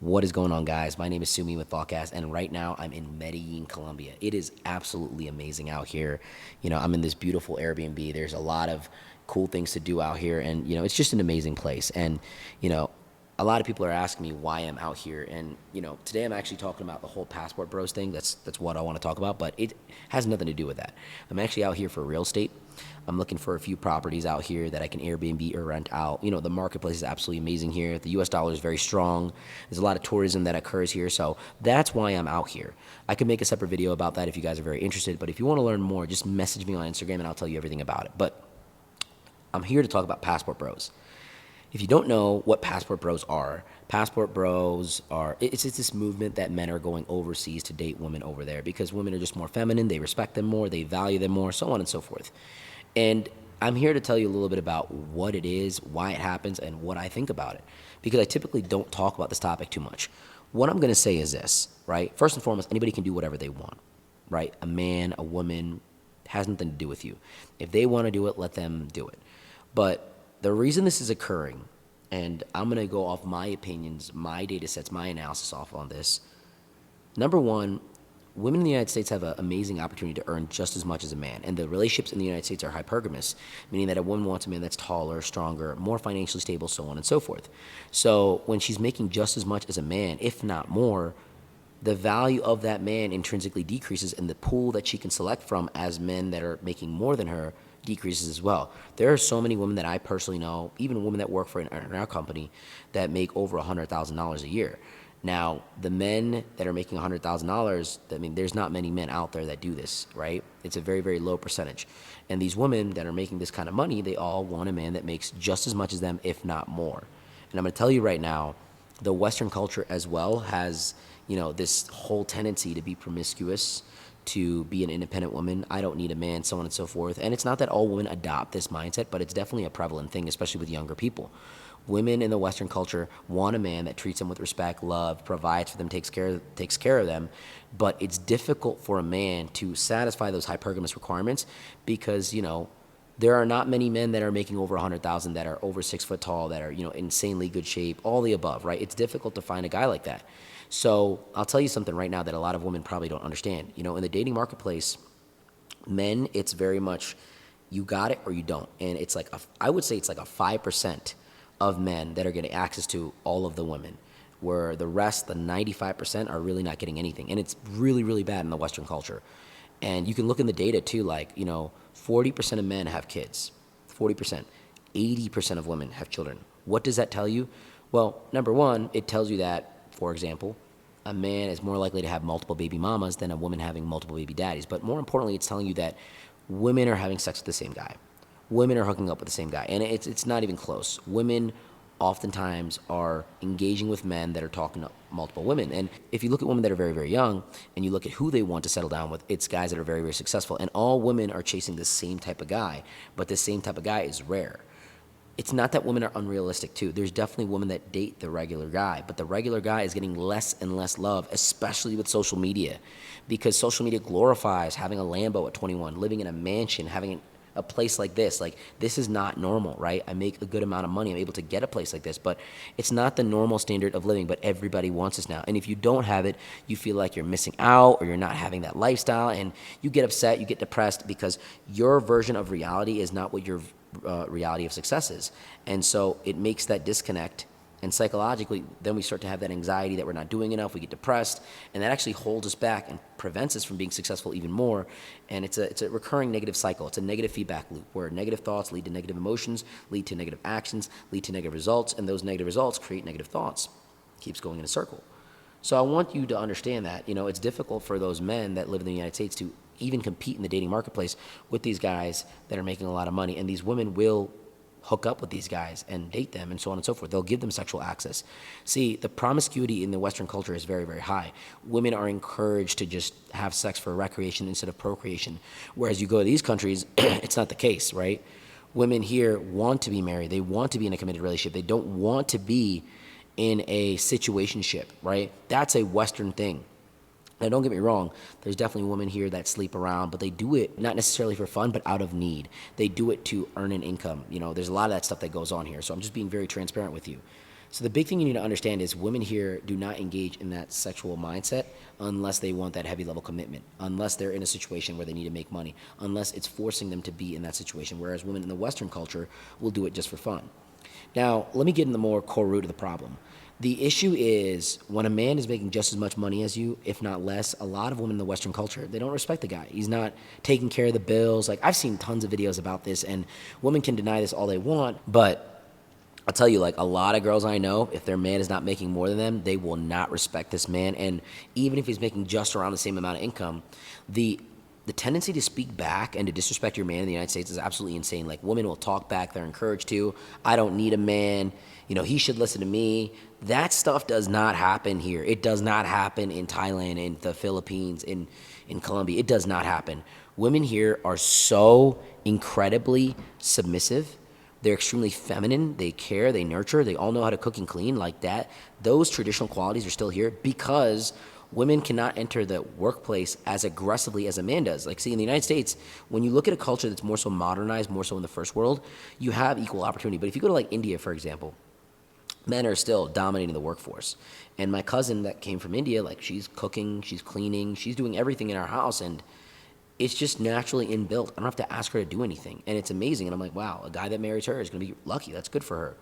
What is going on, guys? My name is Sumi with Thoughtcast, and right now I'm in Medellin, Colombia. It is absolutely amazing out here. I'm in this beautiful Airbnb. There's a lot of cool things to do out here, and it's just an amazing place. And you know, a lot of people are asking me why I'm out here, and today I'm actually talking about the whole passport bros thing. That's what I want to talk about, but it has nothing to do with that. I'm actually out here for real estate. I'm looking for a few properties out here that I can Airbnb or rent out. The marketplace is absolutely amazing here. The US dollar is very strong. There's a lot of tourism that occurs here. So that's why I'm out here. I could make a separate video about that if you guys are very interested. But if you want to learn more, just message me on Instagram and I'll tell you everything about it. But I'm here to talk about passport bros. If you don't know what passport bros are it's this movement that men are going overseas to date women over there because women are just more feminine, they respect them more, they value them more, so on and so forth. And I'm here to tell you a little bit about what it is, why it happens, and what I think about it, because I typically don't talk about this topic too much. What I'm going to say is this, right? First and foremost, anybody can do whatever they want, right? A man, a woman, has nothing to do with you. If they want to do it, let them do it. But the reason this is occurring, and I'm going to go off my opinions, my data sets, my analysis off on this. Number one, women in the United States have an amazing opportunity to earn just as much as a man. And the relationships in the United States are hypergamous, meaning that a woman wants a man that's taller, stronger, more financially stable, so on and so forth. So when she's making just as much as a man, if not more, the value of that man intrinsically decreases, and the pool that she can select from as men that are making more than her decreases as well. There are so many women that I personally know, even women that work for in our company, that make over $100,000 a year. Now, the men that are making $100,000, there's not many men out there that do this, right? It's a very, very low percentage. And these women that are making this kind of money, they all want a man that makes just as much as them, if not more. And I'm going to tell you right now, the Western culture as well has, this whole tendency to be promiscuous, to be an independent woman. I don't need a man, so on and so forth. And it's not that all women adopt this mindset, but it's definitely a prevalent thing, especially with younger people. Women in the Western culture want a man that treats them with respect, love, provides for them, takes care of them. But it's difficult for a man to satisfy those hypergamous requirements because, there are not many men that are making over 100,000 that are over 6 foot tall, that are, insanely good shape, all the above, right? It's difficult to find a guy like that. So I'll tell you something right now that a lot of women probably don't understand. In the dating marketplace, men, it's very much you got it or you don't. And it's like, I would say it's like a 5% of men that are getting access to all of the women, where the rest, the 95%, are really not getting anything. And it's really, really bad in the Western culture. And you can look in the data too, 40% of men have kids, 40%, 80% of women have children. What does that tell you? Well, number one, it tells you that, for example, a man is more likely to have multiple baby mamas than a woman having multiple baby daddies. But more importantly, it's telling you that women are having sex with the same guy. Women are hooking up with the same guy. And it's not even close. Women oftentimes are engaging with men that are talking to multiple women. And if you look at women that are very, very young and you look at who they want to settle down with, it's guys that are very, very successful. And all women are chasing the same type of guy, but the same type of guy is rare. It's not that women are unrealistic too. There's definitely women that date the regular guy, but the regular guy is getting less and less love, especially with social media, because social media glorifies having a Lambo at 21, living in a mansion, having a place like this. Like, this is not normal, right? I make a good amount of money. I'm able to get a place like this, but it's not the normal standard of living, but everybody wants this now. And if you don't have it, you feel like you're missing out or you're not having that lifestyle, and you get upset, you get depressed because your version of reality is not what your reality of success is. And so it makes that disconnect. And psychologically, then we start to have that anxiety that we're not doing enough. We get depressed, and that actually holds us back and prevents us from being successful even more. And it's a recurring negative cycle. It's a negative feedback loop where negative thoughts lead to negative emotions, lead to negative actions, lead to negative results, and those negative results create negative thoughts. Keeps going in a circle. So I want you to understand that, it's difficult for those men that live in the United States to even compete in the dating marketplace with these guys that are making a lot of money. And these women will hook up with these guys and date them and so on and so forth. They'll give them sexual access. See, the promiscuity in the Western culture is very, very high. Women are encouraged to just have sex for recreation instead of procreation. Whereas you go to these countries, it's not the case, right? Women here want to be married. They want to be in a committed relationship. They don't want to be in a situationship, right? That's a Western thing. Now, don't get me wrong, there's definitely women here that sleep around, but they do it not necessarily for fun, but out of need. They do it to earn an income. There's a lot of that stuff that goes on here, so I'm just being very transparent with you. So the big thing you need to understand is women here do not engage in that sexual mindset unless they want that heavy level commitment, unless they're in a situation where they need to make money, unless it's forcing them to be in that situation, whereas women in the Western culture will do it just for fun. Now, let me get in the more core root of the problem. The issue is when a man is making just as much money as you, if not less, a lot of women in the Western culture, they don't respect the guy. He's not taking care of the bills. Like, I've seen tons of videos about this, and women can deny this all they want, but I'll tell you, like, a lot of girls I know, if their man is not making more than them, they will not respect this man. And even if he's making just around the same amount of income, the tendency to speak back and to disrespect your man in the United States is absolutely insane. Like, women will talk back, they're encouraged to. I don't need a man. You know, he should listen to me. That stuff does not happen here. It does not happen in Thailand, in the Philippines, in Colombia. It does not happen. Women here are so incredibly submissive. They're extremely feminine. They care. They nurture. They all know how to cook and clean like that. Those traditional qualities are still here because women cannot enter the workplace as aggressively as a man does. Like, see, in the United States, when you look at a culture that's more so modernized, more so in the first world, you have equal opportunity. But if you go to, like, India, for example, men are still dominating the workforce. And my cousin that came from India, like, she's cooking, she's cleaning, she's doing everything in our house, and it's just naturally inbuilt. I don't have to ask her to do anything. And it's amazing. And I'm like, wow, a guy that marries her is going to be lucky. That's good for her.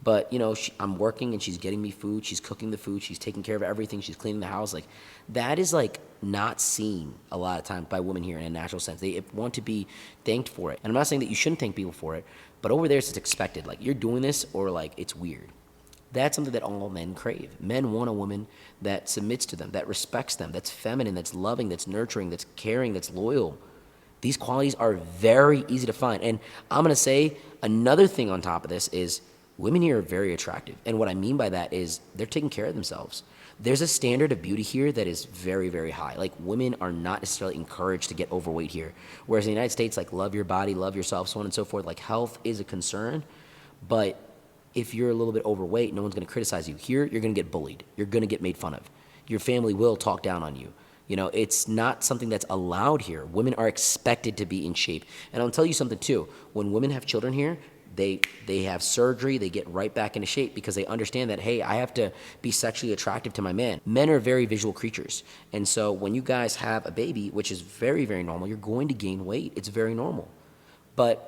But, you know, I'm working and she's getting me food. She's cooking the food. She's taking care of everything. She's cleaning the house. Like, that is, like, not seen a lot of times by women here in a natural sense. They want to be thanked for it. And I'm not saying that you shouldn't thank people for it, but over there it's expected. Like, you're doing this or, like, it's weird. That's something that all men crave. Men want a woman that submits to them, that respects them, that's feminine, that's loving, that's nurturing, that's caring, that's loyal. These qualities are very easy to find. And I'm going to say another thing on top of this is women here are very attractive. And what I mean by that is they're taking care of themselves. There's a standard of beauty here that is very, very high. Like, women are not necessarily encouraged to get overweight here. Whereas in the United States, like, love your body, love yourself, so on and so forth. Like, health is a concern, but if you're a little bit overweight, no one's going to criticize you. Here, you're going to get bullied. You're going to get made fun of. Your family will talk down on you. You know, it's not something that's allowed here. Women are expected to be in shape. And I'll tell you something, too. When women have children here, they have surgery, they get right back into shape because they understand that, hey, I have to be sexually attractive to my man. Men are very visual creatures. And so when you guys have a baby, which is very, very normal, you're going to gain weight. It's very normal. But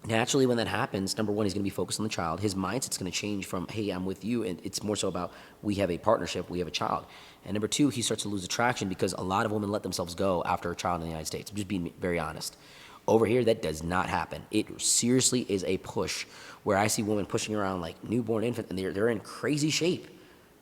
naturally, when that happens, number one, he's going to be focused on the child. His mindset's going to change from, hey, I'm with you, and it's more so about we have a partnership, we have a child. And number two, he starts to lose attraction because a lot of women let themselves go after a child in the United States. I'm just being very honest. Over here, that does not happen. It seriously is a push where I see women pushing around like newborn infant, and they're in crazy shape.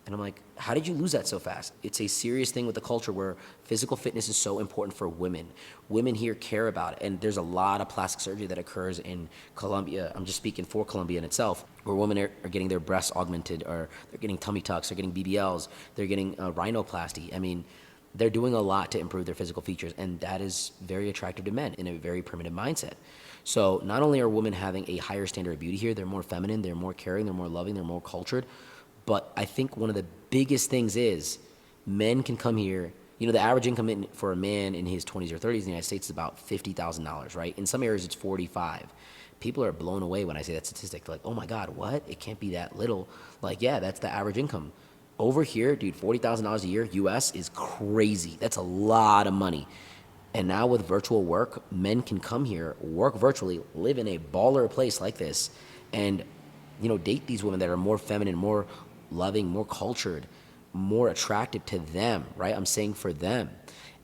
And I'm like, how did you lose that so fast? It's a serious thing with the culture where physical fitness is so important for women. Women here care about it. And there's a lot of plastic surgery that occurs in Colombia. I'm just speaking for Colombia in itself, where women are getting their breasts augmented, or they're getting tummy tucks, they're getting BBLs, they're getting rhinoplasty. I mean, they're doing a lot to improve their physical features. And that is very attractive to men in a very primitive mindset. So not only are women having a higher standard of beauty here, they're more feminine, they're more caring, they're more loving, they're more cultured. But I think one of the biggest things is men can come here. You know, the average income for a man in his 20s or 30s in the United States is about $50,000, right? In some areas, it's 45. People are blown away when I say that statistic. They're like, oh my God, what? It can't be that little. Like, yeah, that's the average income. Over here, dude, $40,000 a year, US, is crazy. That's a lot of money. And now with virtual work, men can come here, work virtually, live in a baller place like this, and, you know, date these women that are more feminine, more loving, more cultured, more attractive to them, right? I'm saying for them.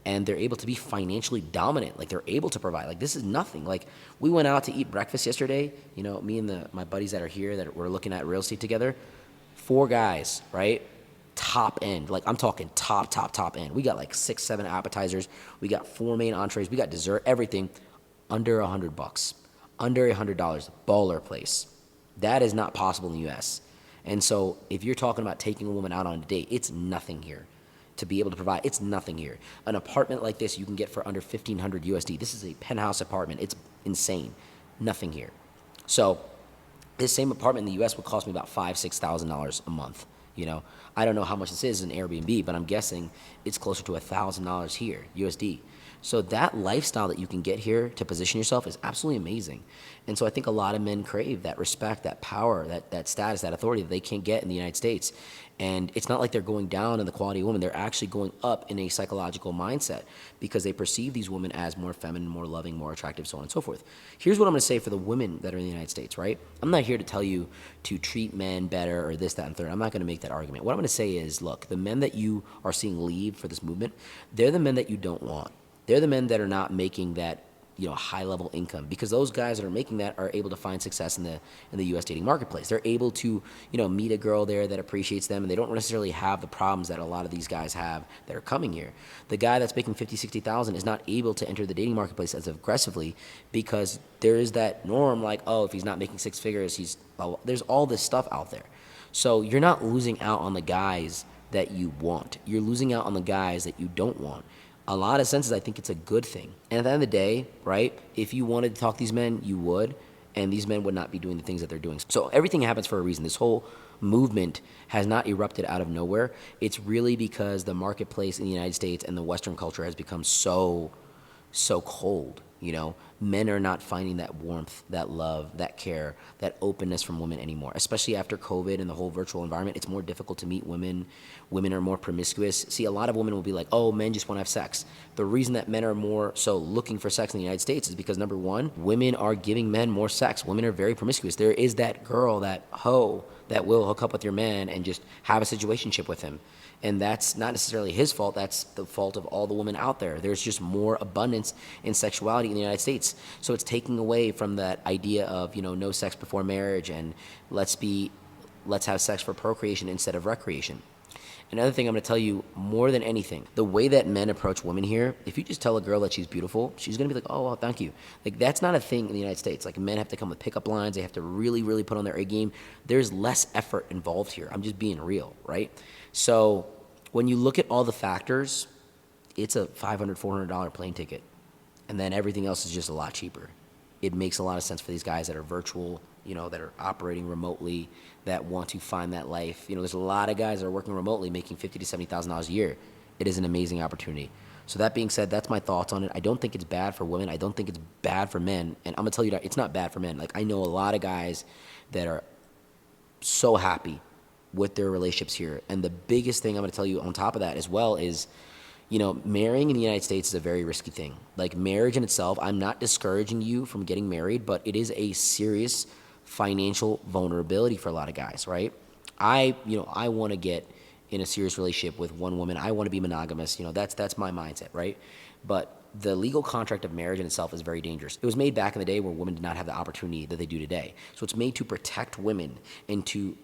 And they're able to be financially dominant. Like, they're able to provide. Like, this is nothing. Like, we went out to eat breakfast yesterday. You know, me and my buddies that are here that we're looking at real estate together. 4 guys, right? Top end. Like, I'm talking top end. We got like 6, 7 appetizers. We got 4 main entrees. We got dessert, everything. Under $100. Under $100. Baller place. That is not possible in the U.S. And so if you're talking about taking a woman out on a date, it's nothing here. To be able to provide, it's nothing here. An apartment like this you can get for under $1,500 USD. This is a penthouse apartment. It's insane. Nothing here. So this same apartment in the U.S. would cost me about $5,000, $6,000 a month. You know, I don't know how much this is in Airbnb, but I'm guessing it's closer to $1,000 here, USD. So that lifestyle that you can get here to position yourself is absolutely amazing. And so I think a lot of men crave that respect, that power, that status, that authority that they can't get in the United States. And it's not like they're going down in the quality of women. They're actually going up in a psychological mindset because they perceive these women as more feminine, more loving, more attractive, so on and so forth. Here's what I'm going to say for the women that are in the United States, right? I'm not here to tell you to treat men better or this, that, and third. I'm not going to make that argument. What I'm going to say is, look, the men that you are seeing leave for this movement, they're the men that you don't want. They're the men that are not making that, high level income, because those guys that are making that are able to find success in the US dating marketplace. They're able to, meet a girl there that appreciates them, and they don't necessarily have the problems that a lot of these guys have that are coming here. The guy that's making 50, 60,000 is not able to enter the dating marketplace as aggressively because there is that norm like, oh, if he's not making six figures, there's all this stuff out there. So you're not losing out on the guys that you want. You're losing out on the guys that you don't want. A lot of senses, I think it's a good thing. And at the end of the day, right, if you wanted to talk to these men, you would, and these men would not be doing the things that they're doing. So everything happens for a reason. This whole movement has not erupted out of nowhere. It's really because the marketplace in the United States and the Western culture has become so cold. Men are not finding that warmth, that love, that care, that openness from women anymore. Especially after COVID and the whole virtual environment, it's more difficult to meet women. Women are more promiscuous. See, a lot of women will be like, oh, men just want to have sex. The reason that men are more so looking for sex in the United States is because, number one, women are giving men more sex. Women are very promiscuous. There is that girl, that hoe, that will hook up with your man and just have a situationship with him. And that's not necessarily his fault. That's the fault of all the women out there. There's just more abundance in sexuality in the United States. So it's taking away from that idea of, no sex before marriage and let's have sex for procreation instead of recreation. Another thing I'm going to tell you, more than anything, the way that men approach women here, if you just tell a girl that she's beautiful, she's going to be like, oh, well, thank you. Like, that's not a thing in the United States. Like, men have to come with pickup lines. They have to really, really put on their A game. There's less effort involved here. I'm just being real, right? So when you look at all the factors, it's a $500, $400 plane ticket. And then everything else is just a lot cheaper. It makes a lot of sense for these guys that are virtual, that are operating remotely, that want to find that life. There's a lot of guys that are working remotely making $50,000 to $70,000 a year. It is an amazing opportunity. So that being said, that's my thoughts on it. I don't think it's bad for women. I don't think it's bad for men. And I'm going to tell you that it's not bad for men. Like, I know a lot of guys that are so happy with their relationships here. And the biggest thing I'm going to tell you on top of that as well is, marrying in the United States is a very risky thing. Like, marriage in itself, I'm not discouraging you from getting married, but it is a serious financial vulnerability for a lot of guys, right? I want to get in a serious relationship with one woman. I want to be monogamous. That's my mindset, right? But the legal contract of marriage in itself is very dangerous. It was made back in the day where women did not have the opportunity that they do today. So it's made to protect women and to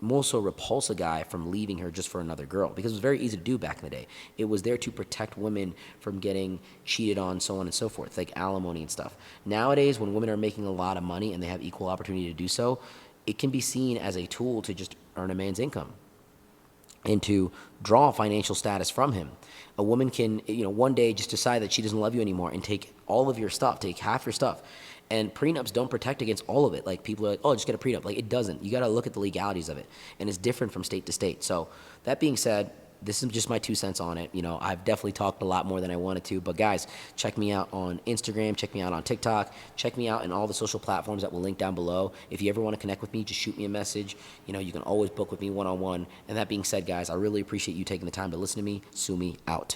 more so repulse a guy from leaving her just for another girl, because it was very easy to do back in the day. It was there to protect women from getting cheated on, so on and so forth, like alimony and stuff. Nowadays, when women are making a lot of money and they have equal opportunity to do so, it can be seen as a tool to just earn a man's income and to draw financial status from him. A woman can, one day just decide that she doesn't love you anymore and take all of your stuff, take half your stuff. And prenups don't protect against all of it. Like, people are like, oh, just get a prenup. Like, it doesn't. You got to look at the legalities of it. And it's different from state to state. So that being said, this is just my 2 cents on it. I've definitely talked a lot more than I wanted to. But guys, check me out on Instagram. Check me out on TikTok. Check me out in all the social platforms that will link down below. If you ever want to connect with me, just shoot me a message. You can always book with me one-on-one. And that being said, guys, I really appreciate you taking the time to listen to me. Sue me out.